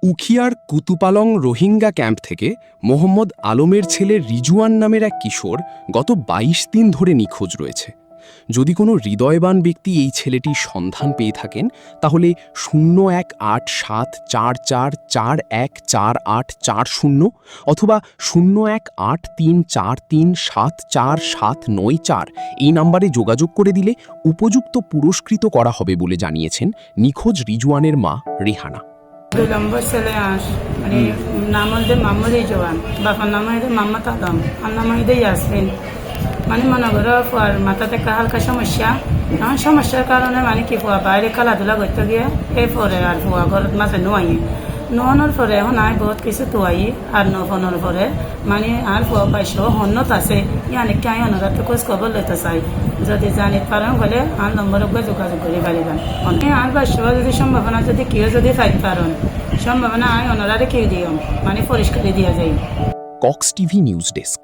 উখিয়ার Kutupalong Rohingya camp থেকে মোহাম্মদ আলমের ছেলে রিজওয়ান নামের এক কিশোর গত ২২ দিন ধরে নিখোঁজ রয়েছে। যদি কোনো হৃদয়বান ব্যক্তি এই ছেলেটির সন্ধান পেয়ে থাকেন তাহলে 0187444144840 অথবা 01834374794 এই নাম্বারে যোগাযোগ করে দিলে উপযুক্ত পুরস্কৃত করা হবে বলে জানিয়েছেন নিখোঁজ রিজওয়ানের মা রেহানা। 2 নম্বর ছেলে মানে নাম হচ্ছে মোহাম্মদ রিজওয়ান, বাবার নাম হচ্ছে মোহাম্মদ আলম, আর নাম হচ্ছে ইয়াসমিন। মানে মনে করো আর মাথাতে একটা হালকা সমস্যা, এমন সমস্যার কারণে মানে কি ফুয়া বাইরে খেলাধুলা করতে গিয়ে এরপরে আর ফুয়া ঘরের মাঝে নোয়ানোর পরে এখন আয় বহুত কিছু তোয়াই আর নফানোর পরে মানে আর ফুয়া পাইছো হন্নত আছে ইয়ানিকে আমি অনুরাধ খোঁজ খবর লইতে চাই, যদি জানি পারেন বলে আর নম্বর যোগাযোগ করে পারিবেন। আর পাইছো যদি সম্ভাবনা যদি কেউ যদি পাইতে পারেন সম্ভাবনা আয় অনুরাধে কেউ দিও মানে পরিষ্কারই দিয়া যায়। Cox TV news desk.